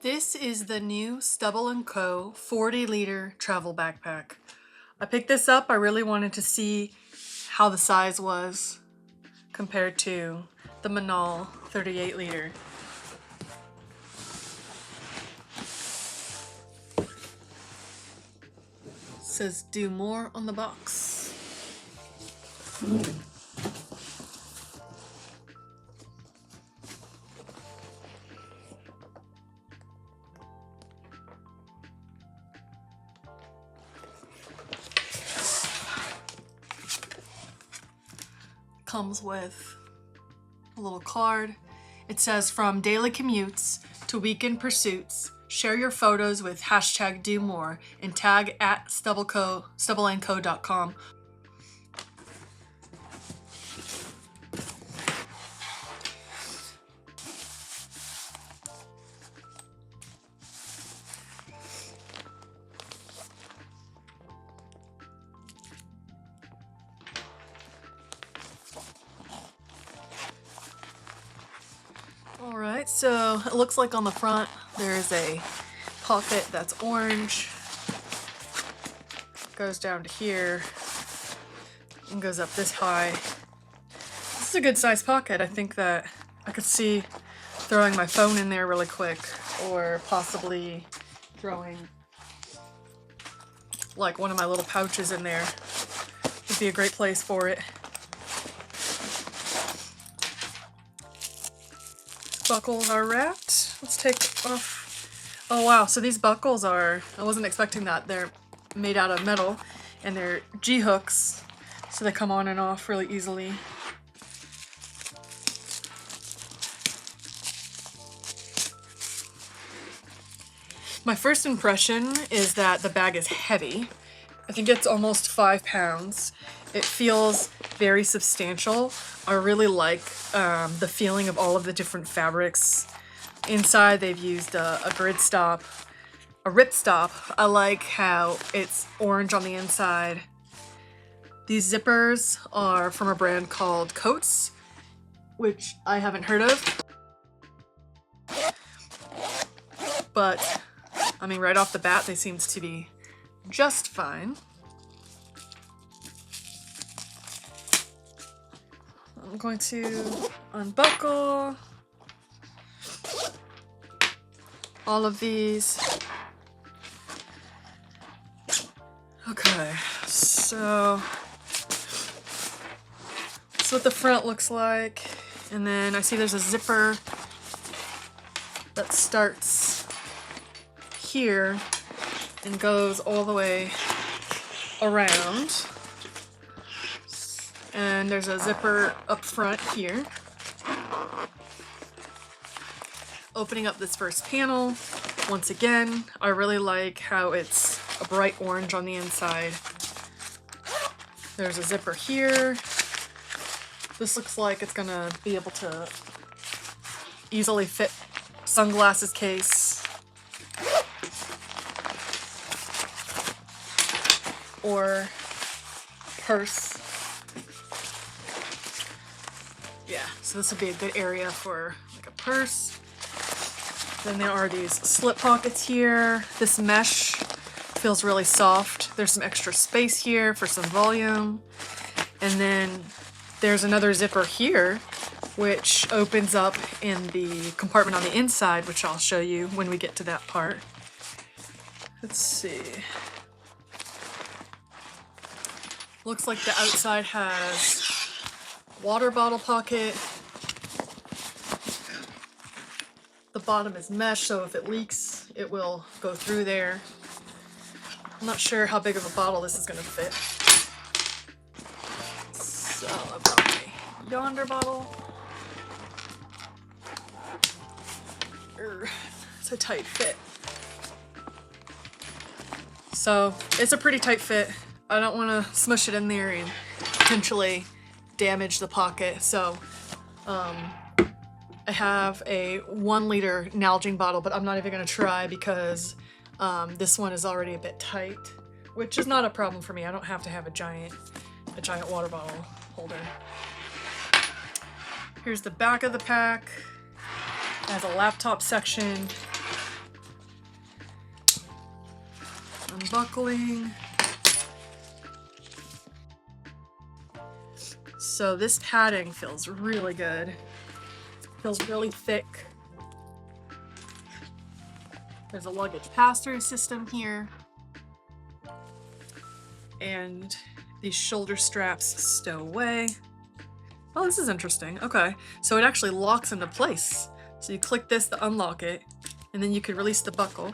This is the new Stubble & Co. 40-liter travel backpack. I picked this up. I really wanted to see how the size was compared to the Manal 38-liter. It says do more on the box. Comes with a little card. It says, from daily commutes to weekend pursuits, share your photos with hashtag do more and tag at stubbleandco.com. Alright, so it looks like on the front there's a pocket that's orange, goes down to here, and goes up this high. This is a good sized pocket. I think that I could see throwing my phone in there really quick, or possibly throwing like one of my little pouches in there. Would be a great place for it. Buckles are wrapped. Let's take off. Oh wow, so these buckles are, I wasn't expecting that. They're made out of metal and they're G-hooks, so they come on and off really easily. My first impression is that the bag is heavy. I think it's almost 5 pounds. It feels very substantial. I really like the feeling of all of the different fabrics. Inside they've used a ripstop. I like how it's orange on the inside. These zippers are from a brand called Coats, which I haven't heard of. But, I mean, right off the bat, they seem to be just fine. I'm going to unbuckle all of these. Okay, so that's what the front looks like. And then I see there's a zipper that starts here and goes all the way around. And there's a zipper up front here. Opening up this first panel, once again, I really like how it's a bright orange on the inside. There's a zipper here. This looks like it's gonna be able to easily fit sunglasses case or purse. Yeah, so this would be a good area for like a purse. Then there are these slip pockets here. This mesh feels really soft. There's some extra space here for some volume. And then there's another zipper here, which opens up in the compartment on the inside, which I'll show you when we get to that part. Let's see. Looks like the outside has water bottle pocket. The bottom is mesh, so if it leaks, it will go through there. I'm not sure how big of a bottle this is gonna fit. So I've got my yonder bottle. It's a tight fit. So it's a pretty tight fit. I don't want to smush it in there and potentially damage the pocket, so I have a 1 liter Nalgene bottle, but I'm not even going to try because this one is already a bit tight, which is not a problem for me. I don't have to have a giant water bottle holder. Here's the back of the pack. It has a laptop section, Unbuckling. So this padding feels really good. Feels really thick. There's a luggage pass-through system here. And these shoulder straps stow away. Oh, this is interesting. Okay, so it actually locks into place. So you click this to unlock it, and then you can release the buckle.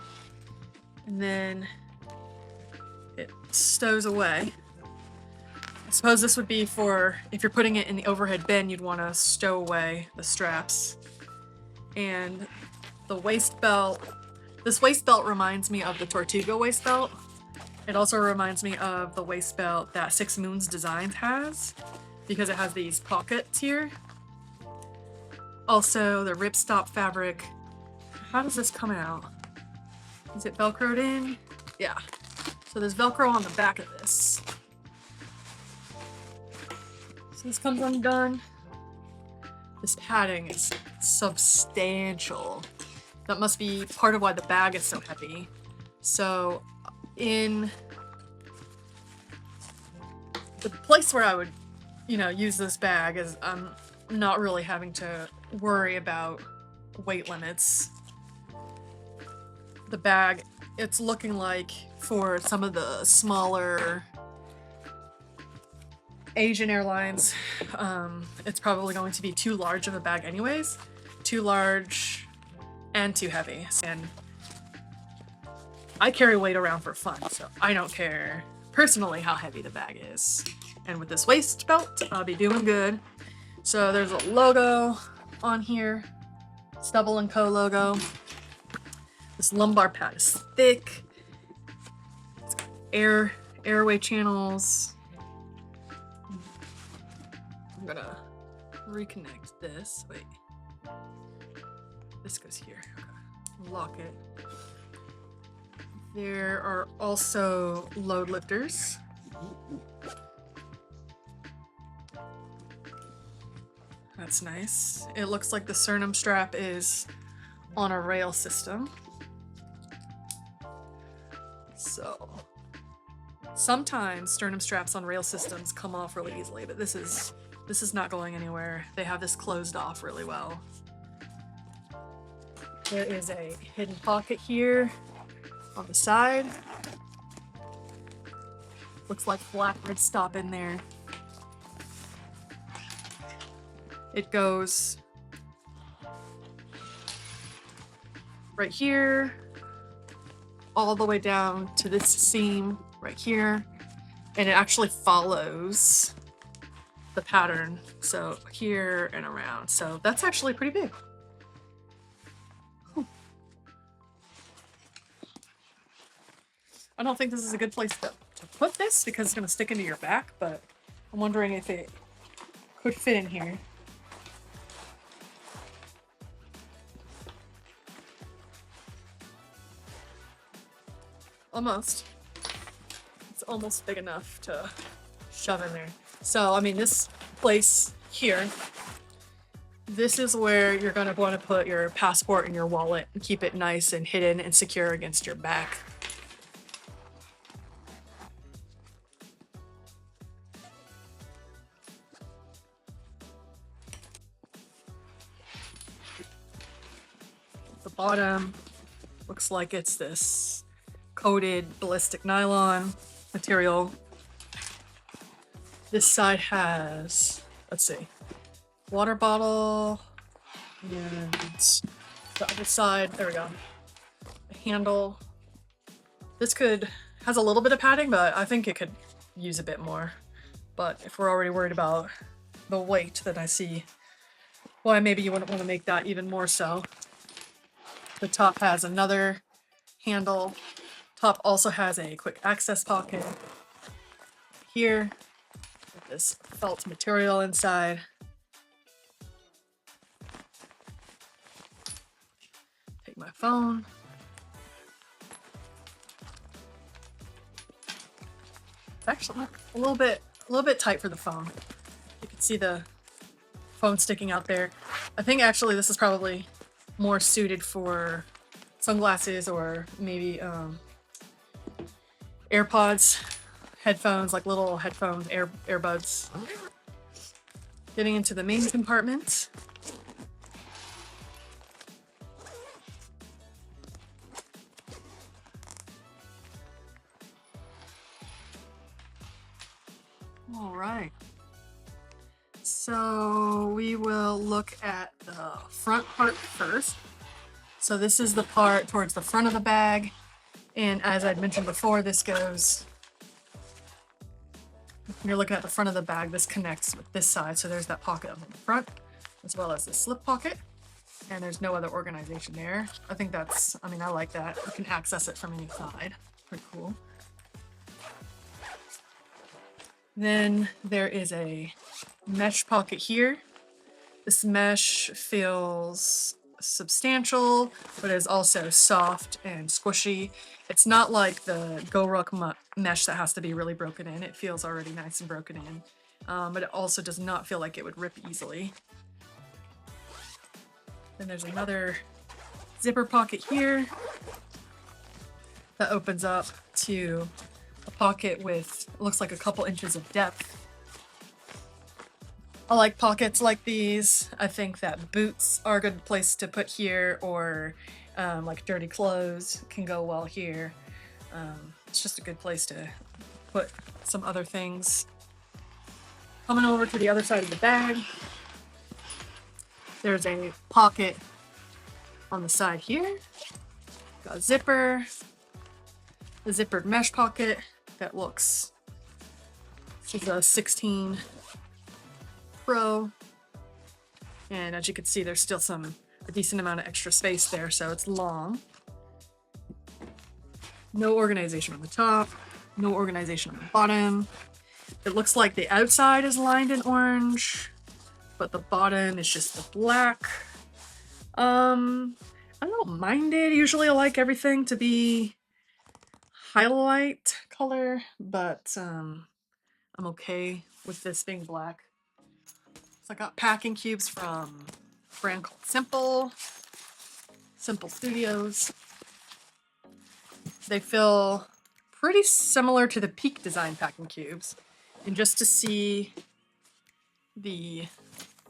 And then it stows away. I suppose this would be for, if you're putting it in the overhead bin, you'd want to stow away the straps. And the waist belt, this waist belt reminds me of the Tortuga waist belt. It also reminds me of the waist belt that Six Moons Designs has, because it has these pockets here. Also, the ripstop fabric. How does this come out? Is it Velcroed in? Yeah. So there's Velcro on the back of this. So this comes undone. This padding is substantial. That must be part of why the bag is so heavy. So in the place where I would, use this bag is I'm not really having to worry about weight limits. The bag, it's looking like for some of the smaller Asian airlines, it's probably going to be too large of a bag anyways. Too large and too heavy. And I carry weight around for fun, so I don't care personally how heavy the bag is. And with this waist belt, I'll be doing good. So there's a logo on here, Stubble & Co. logo. This lumbar pad is thick. It's got airway channels. I'm gonna reconnect this. Wait. This goes here. Okay. Lock it. There are also load lifters. That's nice. It looks like the sternum strap is on a rail system. So sometimes sternum straps on rail systems come off really easily, but this is not going anywhere. They have this closed off really well. There is a hidden pocket here on the side. Looks like blackbird stop in there. It goes right here, all the way down to this seam right here, and it actually follows the pattern, so here and around. So that's actually pretty big. I don't think this is a good place to put this because it's going to stick into your back, but I'm wondering if it could fit in here. Almost. It's almost big enough to shove in there. So, I mean, this place here, this is where you're going to want to put your passport and your wallet and keep it nice and hidden and secure against your back. The bottom looks like it's this coated ballistic nylon material. This side has, let's see, water bottle, and the other side, there we go, a handle. This has a little bit of padding, but I think it could use a bit more. But if we're already worried about the weight, then I see why maybe you wouldn't want to make that even more so. The top has another handle. Top also has a quick access pocket here with this felt material inside. Take my phone. It's actually a little bit tight for the phone. You can see the phone sticking out there. I think actually this is probably more suited for sunglasses or maybe AirPods, headphones, like little headphones, earbuds. Getting into the main compartment. All right. So we will look at the front part first. So this is the part towards the front of the bag. And as I'd mentioned before, this goes, when you're looking at the front of the bag, this connects with this side. So there's that pocket up in the front, as well as the slip pocket. And there's no other organization there. I think that's, I mean, I like that. You can access it from any side. Pretty cool. Then there is a mesh pocket here. This mesh feels substantial, but is also soft and squishy. It's not like the GoRuck mesh that has to be really broken in. It feels already nice and broken in, but it also does not feel like it would rip easily. Then there's another zipper pocket here that opens up to a pocket with, it looks like a couple inches of depth. I like pockets like these. I think that boots are a good place to put here, or like dirty clothes can go well here. It's just a good place to put some other things. Coming over to the other side of the bag, there's a pocket on the side here. Got a zipper, a zippered mesh pocket that looks, this is a 16 Pro, and as you can see, there's still a decent amount of extra space there, so it's long. No organization on the top, no organization on the bottom. It looks like the outside is lined in orange, but the bottom is just the black. I don't mind it. Usually I like everything to be highlight color, but I'm okay with this being black. So I got packing cubes from a brand called Simple Studios. They feel pretty similar to the Peak Design packing cubes. And just to see the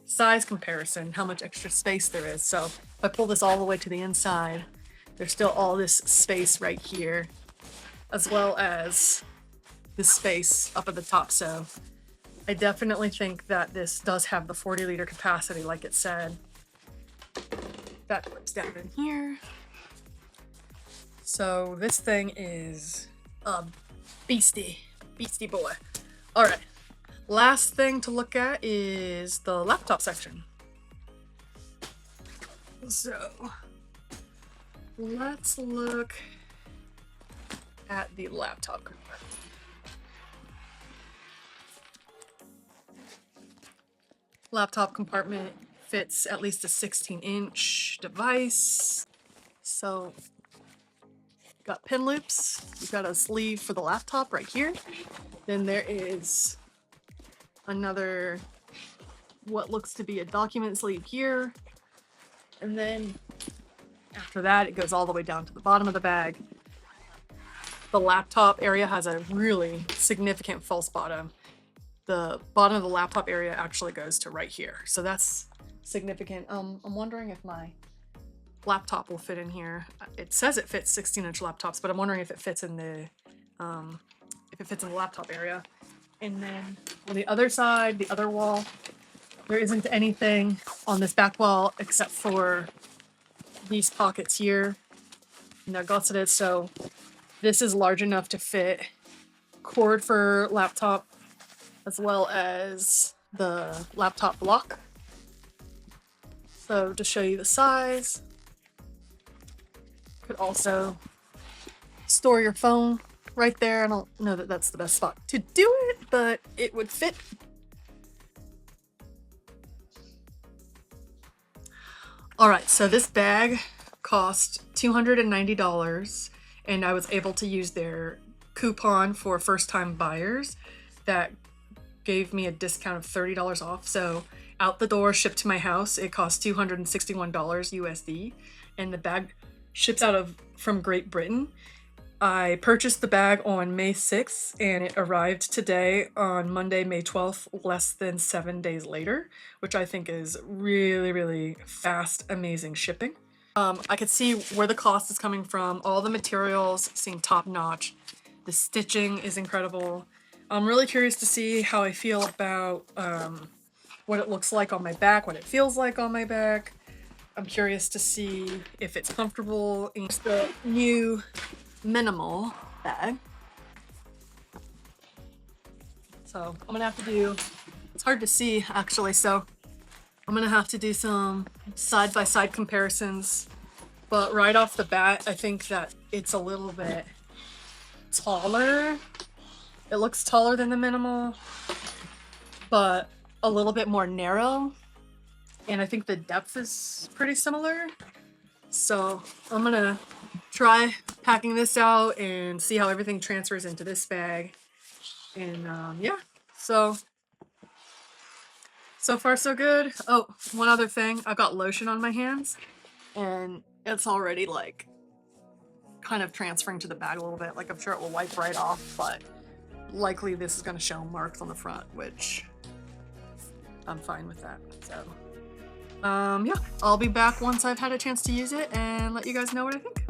size comparison, how much extra space there is. So if I pull this all the way to the inside, there's still all this space right here, as well as this space up at the top. So I definitely think that this does have the 40-liter capacity, like it said. That clips down in here. So this thing is a beastie boy. All right, last thing to look at is the laptop section. So let's look at the laptop compartment. Laptop compartment fits at least a 16-inch device. So got pin loops. You've got a sleeve for the laptop right here. Then there is another, what looks to be a document sleeve here. And then after that, it goes all the way down to the bottom of the bag. The laptop area has a really significant false bottom. The bottom of the laptop area actually goes to right here. So that's significant. I'm wondering if my laptop will fit in here. It says it fits 16-inch laptops, but I'm wondering if it fits in the laptop area. And then on the other side, the other wall, there isn't anything on this back wall except for these pockets here. And they're gusseted, so this is large enough to fit cord for laptop, as well as the laptop block. So to show you the size, could also store your phone right there. I don't know that that's the best spot to do it, but it would fit. All right, so this bag cost $290, and I was able to use their coupon for first-time buyers that gave me a discount of $30 off. So out the door, shipped to my house, it cost $261 USD, and the bag ships out from Great Britain. I purchased the bag on May 6th and it arrived today on Monday, May 12th, less than 7 days later, which I think is really, really fast, amazing shipping. I could see where the cost is coming from. All the materials seem top notch. The stitching is incredible. I'm really curious to see how I feel about what it looks like on my back, what it feels like on my back. I'm curious to see if it's comfortable. It's the new minimal bag. So I'm gonna have to do, it's hard to see actually, so I'm gonna have to do some side-by-side comparisons. But right off the bat, I think that it's a little bit taller. It looks taller than the minimal, but a little bit more narrow. And I think the depth is pretty similar. So I'm gonna try packing this out and see how everything transfers into this bag. And yeah, so far so good. Oh, one other thing, I've got lotion on my hands and it's already like kind of transferring to the bag a little bit. Like I'm sure it will wipe right off, but likely this is going to show marks on the front, which I'm fine with that. So yeah, I'll be back once I've had a chance to use it and let you guys know what I think.